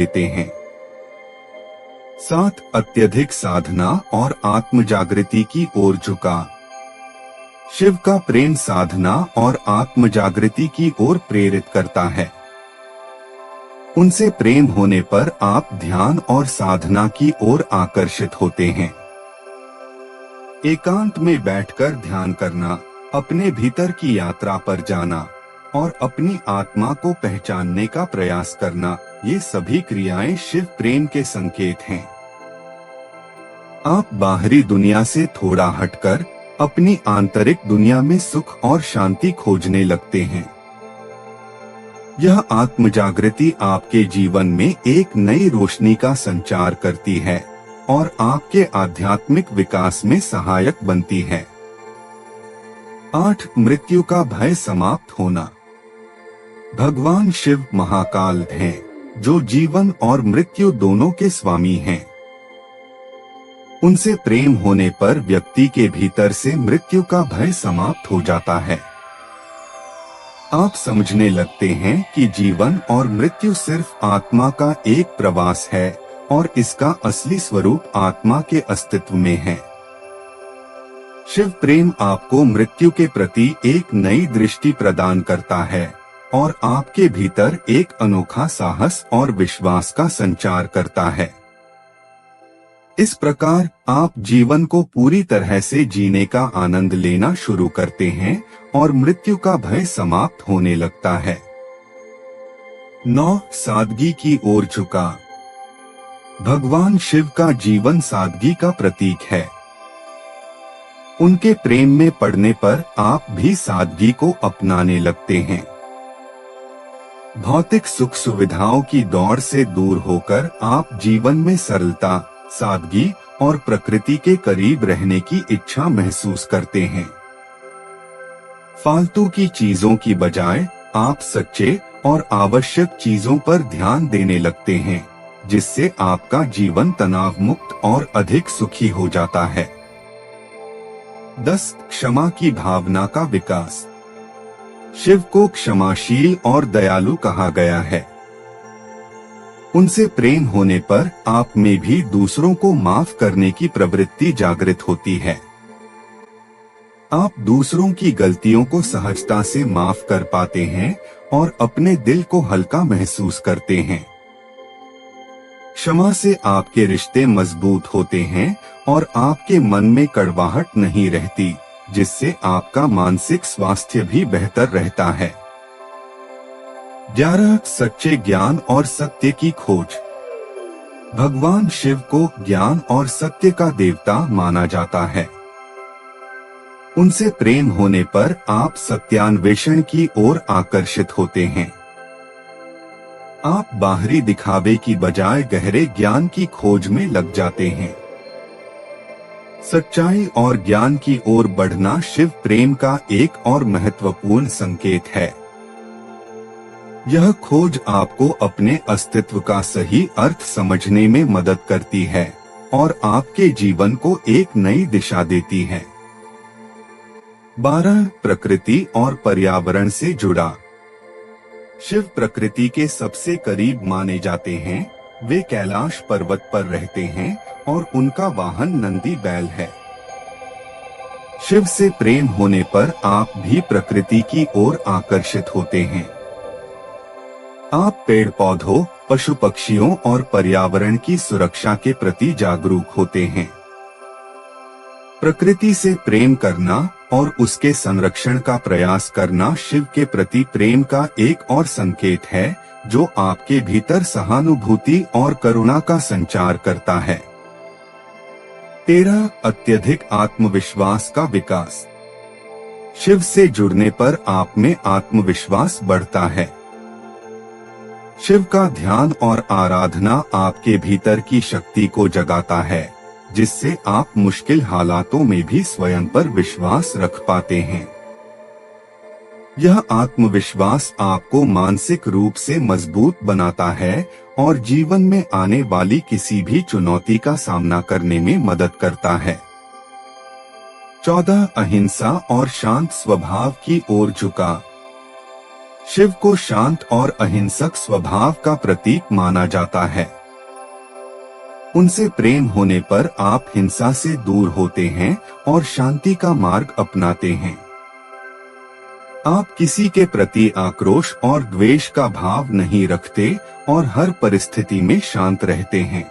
देते हैं। 7 अत्यधिक साधना और आत्म जागृति की ओर झुका। शिव का प्रेम साधना और आत्म जागृति की ओर प्रेरित करता है। उनसे प्रेम होने पर आप ध्यान और साधना की ओर आकर्षित होते हैं। एकांत में बैठकर ध्यान करना, अपने भीतर की यात्रा पर जाना और अपनी आत्मा को पहचानने का प्रयास करना, ये सभी क्रियाएं शिव प्रेम के संकेत हैं। आप बाहरी दुनिया से थोड़ा हटकर अपनी आंतरिक दुनिया में सुख और शांति खोजने लगते हैं। यह आत्म जागृति आपके जीवन में एक नई रोशनी का संचार करती है और आपके आध्यात्मिक विकास में सहायक बनती है। 8 मृत्यु का भय समाप्त होना। भगवान शिव महाकाल हैं, जो जीवन और मृत्यु दोनों के स्वामी हैं। उनसे प्रेम होने पर व्यक्ति के भीतर से मृत्यु का भय समाप्त हो जाता है। आप समझने लगते हैं कि जीवन और मृत्यु सिर्फ आत्मा का एक प्रवास है और इसका असली स्वरूप आत्मा के अस्तित्व में है। शिव प्रेम आपको मृत्यु के प्रति एक नई दृष्टि प्रदान करता है और आपके भीतर एक अनोखा साहस और विश्वास का संचार करता है। इस प्रकार आप जीवन को पूरी तरह से जीने का आनंद लेना शुरू करते हैं और मृत्यु का भय समाप्त होने लगता है। 9 सादगी की ओर झुका। भगवान शिव का जीवन सादगी का प्रतीक है। उनके प्रेम में पड़ने पर आप भी सादगी को अपनाने लगते हैं। भौतिक सुख सुविधाओं की दौड़ से दूर होकर आप जीवन में सरलता, सादगी और प्रकृति के करीब रहने की इच्छा महसूस करते हैं। फालतू की चीजों की बजाय आप सच्चे और आवश्यक चीजों पर ध्यान देने लगते हैं, जिससे आपका जीवन तनाव मुक्त और अधिक सुखी हो जाता है। 10 क्षमा की भावना का विकास। शिव को क्षमाशील और दयालु कहा गया है। उनसे प्रेम होने पर आप में भी दूसरों को माफ करने की प्रवृत्ति जागृत होती है। आप दूसरों की गलतियों को सहजता से माफ कर पाते हैं और अपने दिल को हल्का महसूस करते हैं। क्षमा से आपके रिश्ते मजबूत होते हैं और आपके मन में कड़वाहट नहीं रहती, जिससे आपका मानसिक स्वास्थ्य भी बेहतर रहता है। 11 सच्चे ज्ञान और सत्य की खोज। भगवान शिव को ज्ञान और सत्य का देवता माना जाता है। उनसे प्रेम होने पर आप सत्यान्वेषण की ओर आकर्षित होते हैं। आप बाहरी दिखावे की बजाय गहरे ज्ञान की खोज में लग जाते हैं। सच्चाई और ज्ञान की ओर बढ़ना शिव प्रेम का एक और महत्वपूर्ण संकेत है। यह खोज आपको अपने अस्तित्व का सही अर्थ समझने में मदद करती है और आपके जीवन को एक नई दिशा देती है। 12 प्रकृति और पर्यावरण से जुड़ा। शिव प्रकृति के सबसे करीब माने जाते हैं। वे कैलाश पर्वत पर रहते हैं और उनका वाहन नंदी बैल है। शिव से प्रेम होने पर आप भी प्रकृति की ओर आकर्षित होते हैं। आप पेड़ पौधों, पशु पक्षियों और पर्यावरण की सुरक्षा के प्रति जागरूक होते हैं। प्रकृति से प्रेम करना और उसके संरक्षण का प्रयास करना शिव के प्रति प्रेम का एक और संकेत है, जो आपके भीतर सहानुभूति और करुणा का संचार करता है। 13 अत्यधिक आत्मविश्वास का विकास। शिव से जुड़ने पर आप में आत्मविश्वास बढ़ता है। शिव का ध्यान और आराधना आपके भीतर की शक्ति को जगाता है, जिससे आप मुश्किल हालातों में भी स्वयं पर विश्वास रख पाते हैं। यह आत्मविश्वास आपको मानसिक रूप से मजबूत बनाता है और जीवन में आने वाली किसी भी चुनौती का सामना करने में मदद करता है। 14 अहिंसा और शांत स्वभाव की ओर झुका। शिव को शांत और अहिंसक स्वभाव का प्रतीक माना जाता है। उनसे प्रेम होने पर आप हिंसा से दूर होते हैं और शांति का मार्ग अपनाते हैं। आप किसी के प्रति आक्रोश और द्वेष का भाव नहीं रखते और हर परिस्थिति में शांत रहते हैं।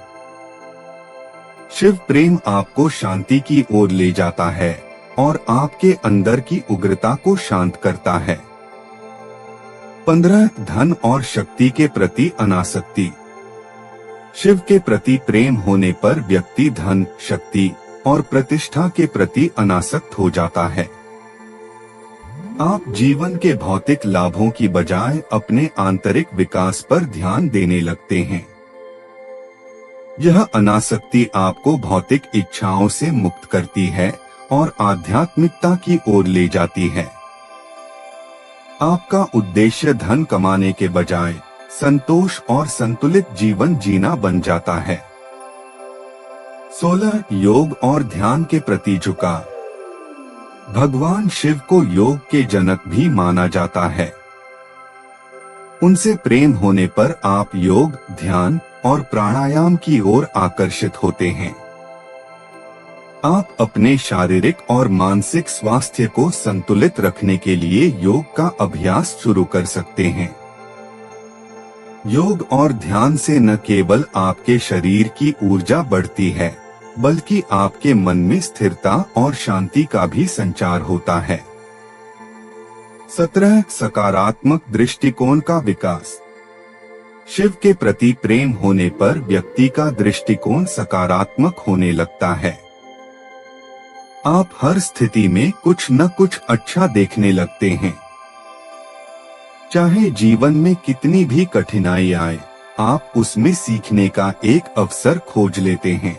शिव प्रेम आपको शांति की ओर ले जाता है और आपके अंदर की उग्रता को शांत करता है। 15 धन और शक्ति के प्रति अनासक्ति। शिव के प्रति प्रेम होने पर व्यक्ति धन, शक्ति और प्रतिष्ठा के प्रति अनासक्त हो जाता है। आप जीवन के भौतिक लाभों की बजाय अपने आंतरिक विकास पर ध्यान देने लगते हैं। यह अनासक्ति आपको भौतिक इच्छाओं से मुक्त करती है और आध्यात्मिकता की ओर ले जाती है। आपका उद्देश्य धन कमाने के बजाय संतोष और संतुलित जीवन जीना बन जाता है। 16 योग और ध्यान के प्रति झुकाव। भगवान शिव को योग के जनक भी माना जाता है। उनसे प्रेम होने पर आप योग, ध्यान और प्राणायाम की ओर आकर्षित होते हैं। आप अपने शारीरिक और मानसिक स्वास्थ्य को संतुलित रखने के लिए योग का अभ्यास शुरू कर सकते हैं। योग और ध्यान से न केवल आपके शरीर की ऊर्जा बढ़ती है, बल्कि आपके मन में स्थिरता और शांति का भी संचार होता है। 17 सकारात्मक दृष्टिकोण का विकास। शिव के प्रति प्रेम होने पर व्यक्ति का दृष्टिकोण सकारात्मक होने लगता है। आप हर स्थिति में कुछ न कुछ अच्छा देखने लगते हैं। चाहे जीवन में कितनी भी कठिनाई आए, आप उसमें सीखने का एक अवसर खोज लेते हैं।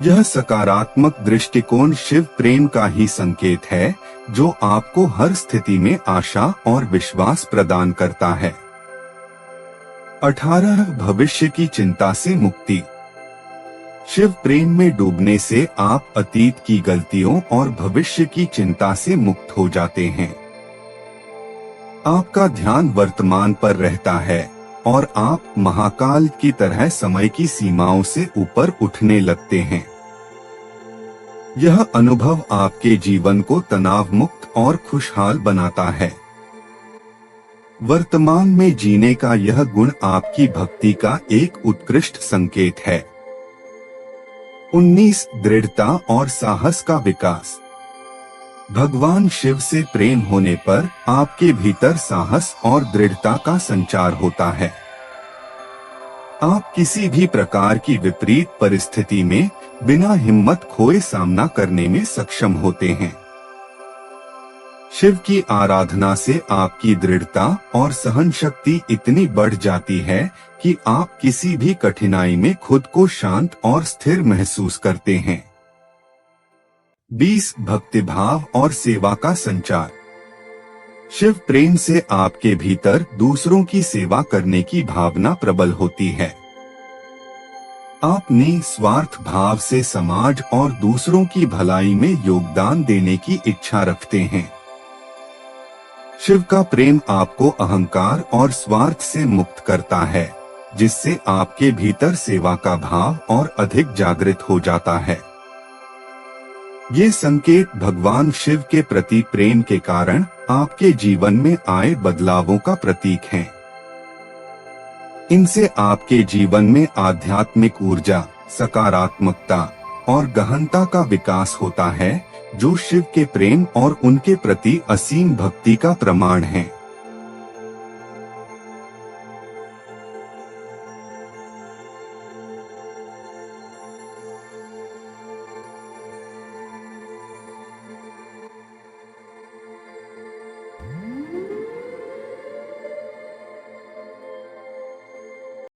यह सकारात्मक दृष्टिकोण शिव प्रेम का ही संकेत है, जो आपको हर स्थिति में आशा और विश्वास प्रदान करता है। 18 भविष्य की चिंता से मुक्ति। शिव प्रेम में डूबने से आप अतीत की गलतियों और भविष्य की चिंता से मुक्त हो जाते हैं। आपका ध्यान वर्तमान पर रहता है और आप महाकाल की तरह समय की सीमाओं से ऊपर उठने लगते हैं। यह अनुभव आपके जीवन को तनाव मुक्त और खुशहाल बनाता है। वर्तमान में जीने का यह गुण आपकी भक्ति का एक उत्कृष्ट संकेत है। 19 दृढ़ता और साहस का विकास। भगवान शिव से प्रेम होने पर आपके भीतर साहस और दृढ़ता का संचार होता है। आप किसी भी प्रकार की विपरीत परिस्थिति में बिना हिम्मत खोए सामना करने में सक्षम होते हैं। शिव की आराधना से आपकी दृढ़ता और सहन शक्ति इतनी बढ़ जाती है कि आप किसी भी कठिनाई में खुद को शांत और स्थिर महसूस करते हैं। 20 भक्तिभाव और सेवा का संचार। शिव प्रेम से आपके भीतर दूसरों की सेवा करने की भावना प्रबल होती है। आप निस्वार्थ भाव से समाज और दूसरों की भलाई में योगदान देने की इच्छा रखते हैं। शिव का प्रेम आपको अहंकार और स्वार्थ से मुक्त करता है, जिससे आपके भीतर सेवा का भाव और अधिक जागृत हो जाता है। ये संकेत भगवान शिव के प्रति प्रेम के कारण आपके जीवन में आए बदलावों का प्रतीक हैं। इनसे आपके जीवन में आध्यात्मिक ऊर्जा, सकारात्मकता और गहनता का विकास होता है, जो शिव के प्रेम और उनके प्रति असीम भक्ति का प्रमाण है।